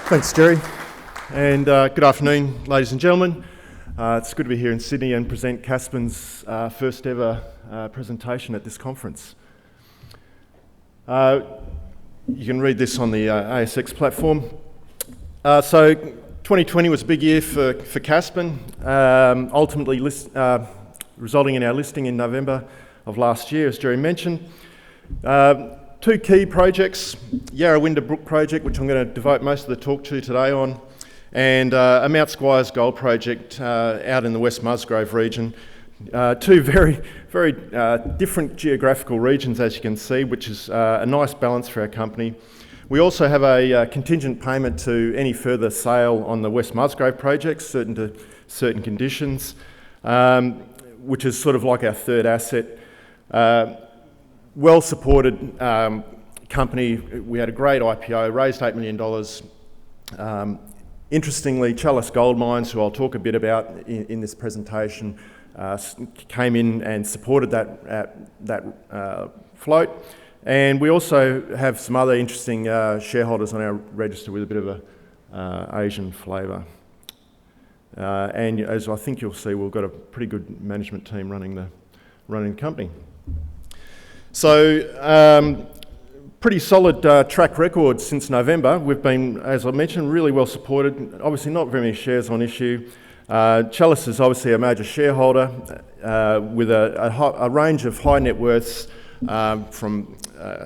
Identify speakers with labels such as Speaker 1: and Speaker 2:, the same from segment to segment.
Speaker 1: Thanks, Jerry, and good afternoon, ladies and gentlemen. It's good to be here in Sydney and present Caspin's first ever presentation at this conference. You can read this on the ASX platform. So 2020 was a big year for Caspin, ultimately resulting in our listing in November of last year, as Jerry mentioned. Two key projects, Yarawindah Brook Project, which I'm going to devote most of the talk to today on, and a Mount Squires gold project out in the West Musgrave region. Two very different geographical regions, as you can see, which is a nice balance for our company. We also have a contingent payment to any further sale on the West Musgrave project, certain conditions, which is sort of like our third asset. Well-supported company. We had a great IPO, raised $8 million. Interestingly, Chalice Gold Mines, who I'll talk a bit about in this presentation, came in and supported that float. And we also have some other interesting shareholders on our register with a bit of a Asian flavour. And as I think you'll see, we've got a pretty good management team running the company. So, pretty solid track record since November. We've been, as I mentioned, really well supported. Obviously not very many shares on issue. Chalice is obviously a major shareholder with a range of high net worths from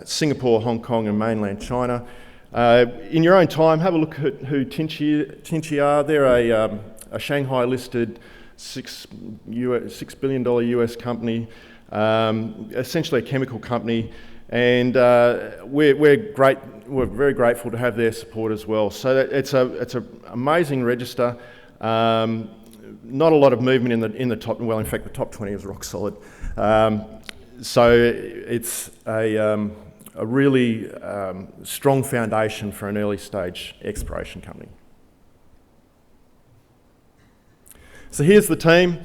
Speaker 1: Singapore, Hong Kong and mainland China. In your own time, have a look at who Tinci are. They're a Shanghai listed $6 billion US company. Essentially a chemical company, and we're very grateful to have their support as well. So it's an amazing register. Not a lot of movement in the top. Well, in fact, the top 20 is rock solid. So it's a really strong foundation for an early stage exploration company. So here's the team.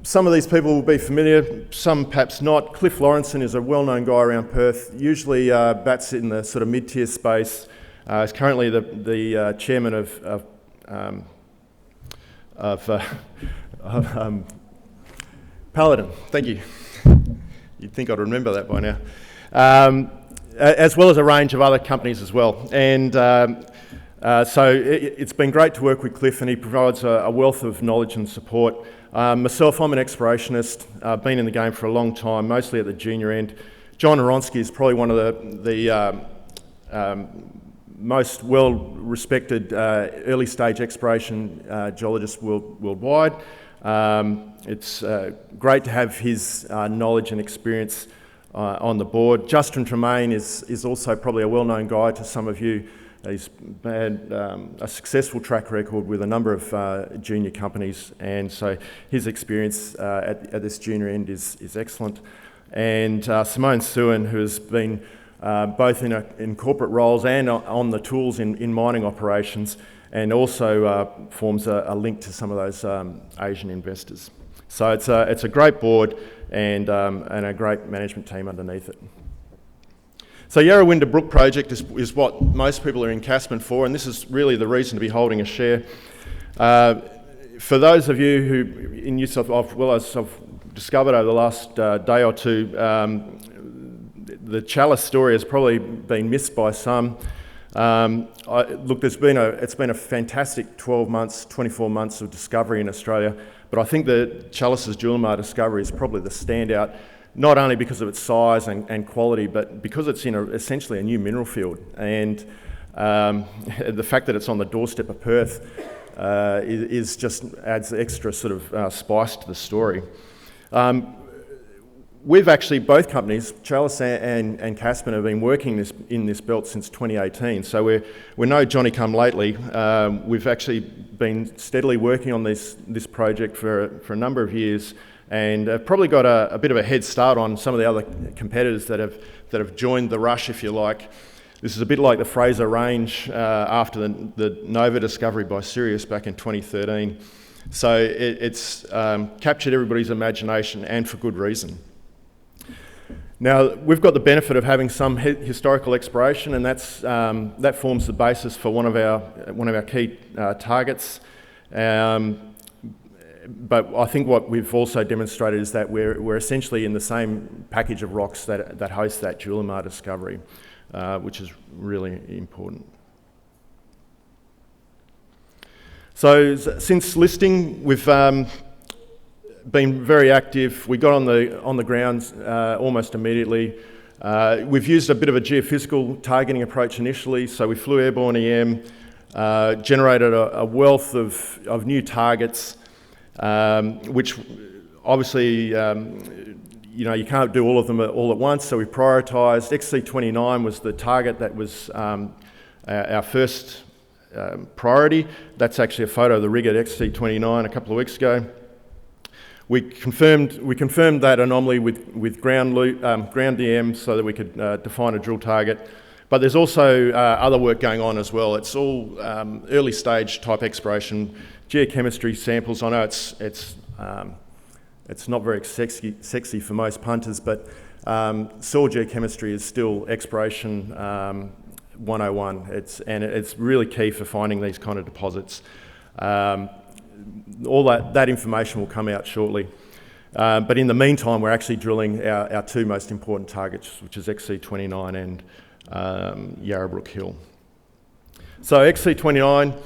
Speaker 1: Some of these people will be familiar, some perhaps not. Cliff Lawrenson is a well-known guy around Perth, usually bats in the sort of mid-tier space. He's currently the chairman of Paladin. Thank you. You'd think I'd remember that by now. As well as a range of other companies as well. And so it's been great to work with Cliff, and he provides a wealth of knowledge and support. Myself, I'm an explorationist. I've been in the game for a long time, mostly at the junior end. John Aronsky is probably one of the most well-respected early stage exploration geologists worldwide. It's great to have his knowledge and experience on the board. Justin Tremaine is also probably a well-known guy to some of you. He's had a successful track record with a number of junior companies, and so his experience at this junior end is excellent. And Simone Suin, who has been both in corporate roles and on the tools in mining operations, and also forms a link to some of those Asian investors. So it's a great board and a great management team underneath it. So Yarawindah Brook Project is what most people are in Caspin for, and this is really the reason to be holding a share. For those of you who in New South Wales, as I've discovered over the last day or two, the Chalice story has probably been missed by some. Look, it's been a fantastic 12 months, 24 months of discovery in Australia, but I think that Chalice's Julimar discovery is probably the standout. Not only because of its size and quality, but because it's in essentially a new mineral field. And the fact that it's on the doorstep of Perth is just adds extra sort of spice to the story. We've actually, both companies, Chalice and Caspin, have been working in this belt since 2018. So we're no Johnny-come-lately. We've actually been steadily working on this project for a number of years, and probably got a bit of a head start on some of the other competitors that have joined the rush, if you like. This is a bit like the Fraser Range after the Nova discovery by Sirius back in 2013. So it's captured everybody's imagination, and for good reason. Now, we've got the benefit of having some historical exploration, and that forms the basis for one of our key targets. But I think what we've also demonstrated is that we're essentially in the same package of rocks that host that Julimar discovery, which is really important. So since listing, we've been very active. We got on the ground almost immediately. We've used a bit of a geophysical targeting approach initially, so we flew airborne EM, generated a wealth of new targets, which obviously you can't do all of them all at once, so we prioritised. XC29 was the target that was our first priority. That's actually a photo of the rig at XC29 a couple of weeks ago. We confirmed that anomaly with ground EM so that we could define a drill target. But there's also other work going on as well. It's all early stage type exploration, geochemistry samples. I know it's not very sexy for most punters, but soil geochemistry is still exploration 101. It's really key for finding these kind of deposits. All that information will come out shortly. But in the meantime, we're actually drilling our two most important targets, which is XC29 and Yarabrook Hill. So XC29,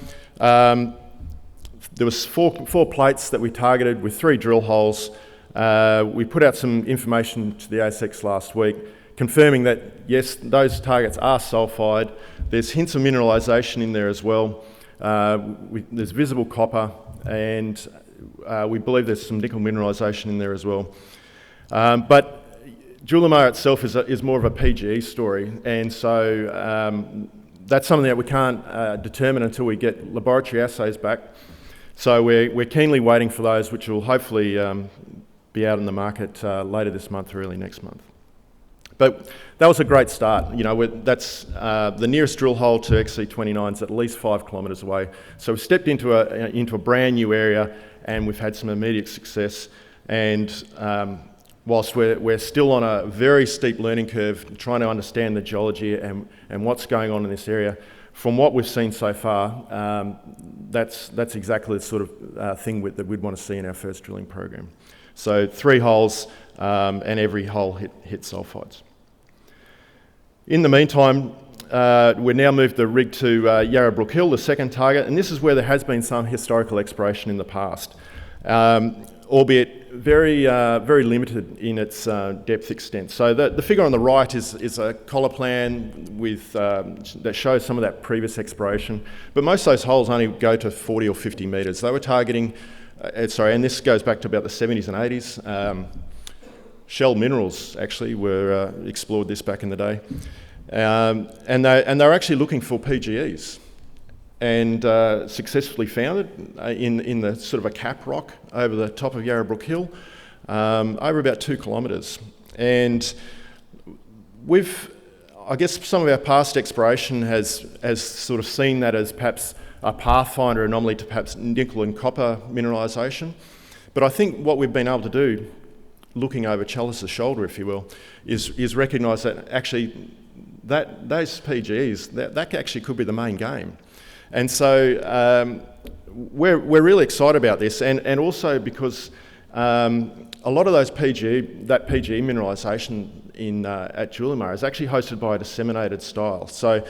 Speaker 1: there was four plates that we targeted with 3 drill holes. We put out some information to the ASX last week, confirming that yes, those targets are sulphide. There's hints of mineralisation in there as well. There's visible copper, and we believe there's some nickel mineralisation in there as well. But Julimar itself is more of a PGE story, and so that's something that we can't determine until we get laboratory assays back. So we're keenly waiting for those, which will hopefully be out in the market later this month or early next month. But that was a great start. That's the nearest drill hole to XC29 is at least 5 kilometres away. So we've stepped into a brand new area, and we've had some immediate success. And whilst we're still on a very steep learning curve, trying to understand the geology and what's going on in this area, from what we've seen so far, that's exactly the sort of thing that we'd want to see in our first drilling program. So 3 holes, and every hole hit sulphides. In the meantime, we've now moved the rig to Yarabrook Hill, the second target, and this is where there has been some historical exploration in the past, albeit very limited in its depth extent. So the figure on the right is a collar plan that shows some of that previous exploration, but most of those holes only go to 40 or 50 metres. They were targeting, and this goes back to about the 70s and 80s. Shell minerals actually were explored this back in the day, and they're actually looking for PGEs, and successfully found it in the sort of a cap rock over the top of Yarabrook Hill, over about 2 kilometres. And I guess some of our past exploration has sort of seen that as perhaps a pathfinder anomaly to perhaps nickel and copper mineralisation. But I think what we've been able to do, looking over Chalice's shoulder, if you will, is recognise that actually those PGEs, that actually could be the main game. And so we're really excited about this, and also because a lot of those PGE mineralisation at Julimar is actually hosted by a disseminated style. So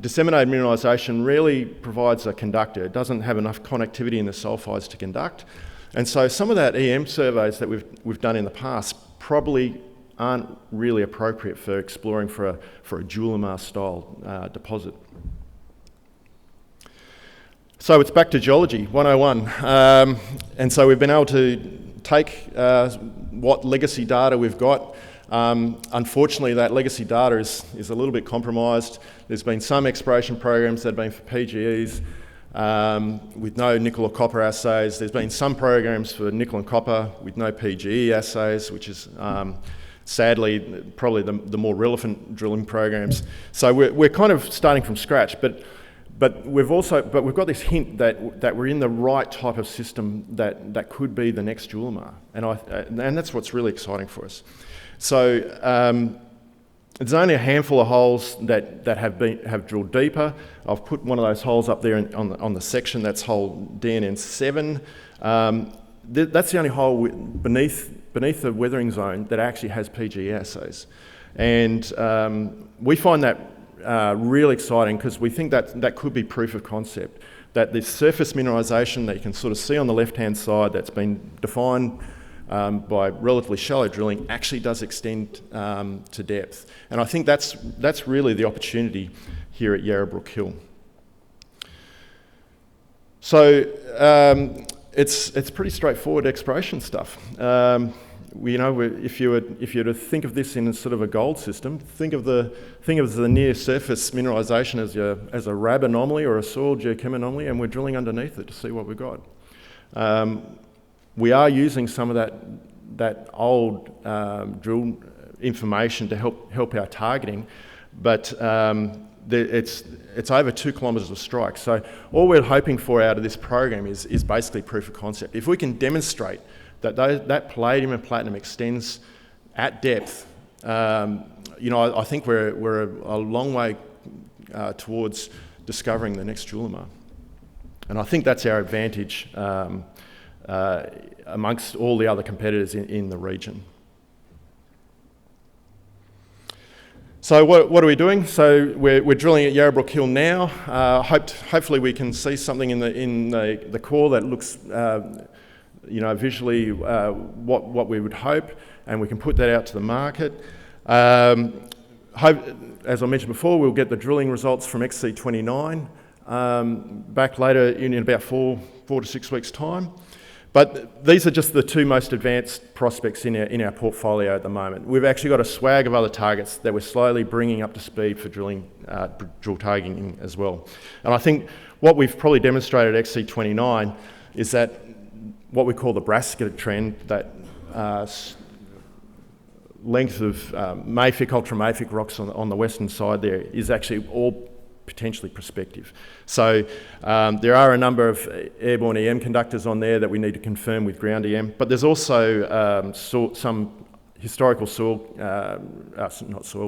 Speaker 1: disseminated mineralisation really provides a conductor. It doesn't have enough connectivity in the sulphides to conduct. And so some of that EM surveys that we've done in the past probably aren't really appropriate for exploring for a Julimar style deposit. So it's back to geology 101. And so we've been able to take what legacy data we've got. Unfortunately, that legacy data is a little bit compromised. There's been some exploration programs that have been for PGEs, with no nickel or copper assays. There's been some programs for nickel and copper with no PGE assays, which is sadly probably the more relevant drilling programs. So we're kind of starting from scratch, but we've got this hint that we're in the right type of system that could be the next Julimar, and that's what's really exciting for us. So there's only a handful of holes that have drilled deeper. I've put one of those holes up there on the section. That's hole DNN7. That's the only hole beneath the weathering zone that actually has PGE assays. And we find that really exciting because we think that could be proof of concept, that this surface mineralisation that you can sort of see on the left-hand side that's been defined by relatively shallow drilling actually does extend to depth. And I think that's really the opportunity here at Yarabrook Hill. So it's pretty straightforward exploration stuff. If you were to think of this in sort of a gold system, think of the near surface mineralisation as a RAB anomaly or a soil geochem anomaly, and we're drilling underneath it to see what we've got. We are using some of that old drill information to help our targeting, but it's over 2 kilometres of strike. So all we're hoping for out of this program is basically proof of concept. If we can demonstrate that palladium and platinum extends at depth, I think we're a long way towards discovering the next Julimar. And I think that's our advantage amongst all the other competitors in the region. So what are we doing? So we're drilling at Yarabrook Hill now. Hopefully we can see something in the core that looks visually what we would hope, and we can put that out to the market. As I mentioned before, we'll get the drilling results from XC29 back later in about 4 to 6 weeks' time. But these are just the 2 most advanced prospects in our portfolio at the moment. We've actually got a swag of other targets that we're slowly bringing up to speed for drill targeting as well. And I think what we've probably demonstrated at XC29 is that what we call the brassica trend, that length of mafic, ultramafic rocks on the western side there, is actually all potentially prospective. So there are a number of airborne EM conductors on there that we need to confirm with ground EM, but there's also some historical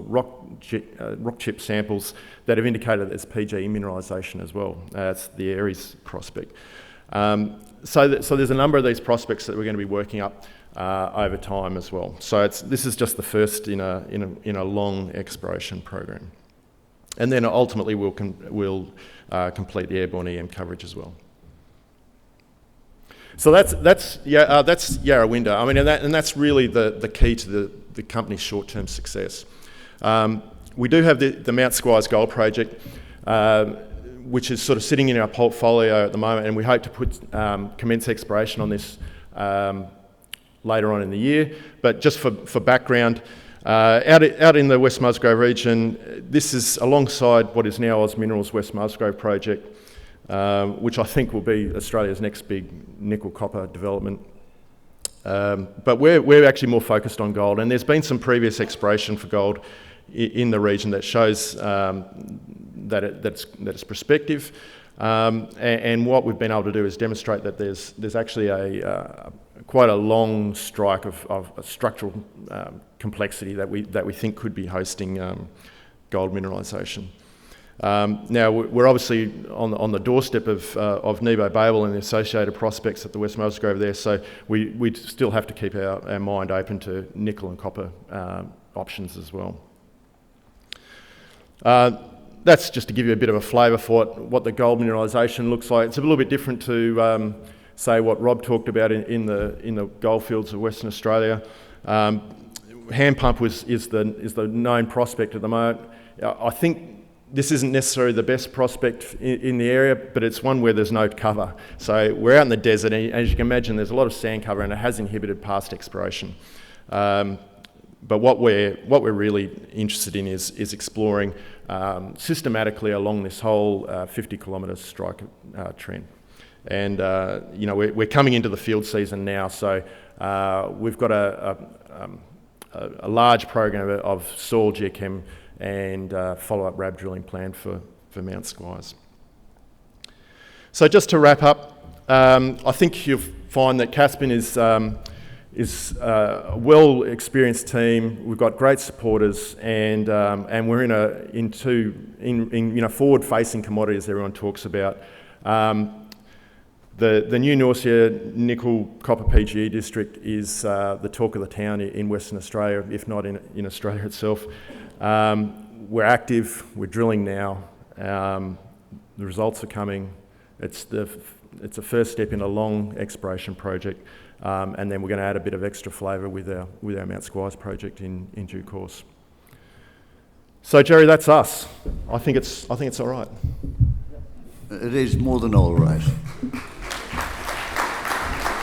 Speaker 1: rock chip samples that have indicated there's PGE mineralisation as well. That's the Aries prospect. So there's a number of these prospects that we're going to be working up over time as well. So this is just the first in a long exploration program, and then ultimately we'll complete the airborne EM coverage as well. So that's Yarawindah. I mean, and that's really the key to the company's short-term success. We do have the Mount Squires Gold Project, which is sort of sitting in our portfolio at the moment, and we hope to commence exploration on this later on in the year. But just for background, out in the West Musgrave region, this is alongside what is now Oz Minerals West Musgrave Project, which I think will be Australia's next big nickel-copper development. But we're actually more focused on gold, and there's been some previous exploration for gold in the region that shows that it's prospective, and what we've been able to do is demonstrate that there's actually quite a long strike of structural complexity that we think could be hosting gold mineralisation. Now we're obviously on the doorstep of Nebo Babel and the associated prospects at the West Musgrave there, so we still have to keep our mind open to nickel and copper options as well. That's just to give you a bit of a flavour for what the gold mineralisation looks like. It's a little bit different to say what Rob talked about in the goldfields of Western Australia. Hand Pump is the known prospect at the moment. I think this isn't necessarily the best prospect in the area, but it's one where there's no cover. So we're out in the desert, and as you can imagine, there's a lot of sand cover, and it has inhibited past exploration. But what we're really interested in is exploring systematically along this whole 50-kilometre strike trend. And we're coming into the field season now, so we've got a large program of soil geochem and follow-up RAB drilling planned for Mount Squires. So just to wrap up, I think you'll find that Caspin is a well-experienced team. We've got great supporters, and we're in forward-facing commodities everyone talks about. The new Norcia Ni-Cu-PGE district is the talk of the town in Western Australia, if not in Australia itself. We're active. We're drilling now. The results are coming. It's a first step in a long exploration project. And then we're going to add a bit of extra flavour with our Mount Squires project in due course. So Jerry, that's us. I think it's all right.
Speaker 2: It is more than all right.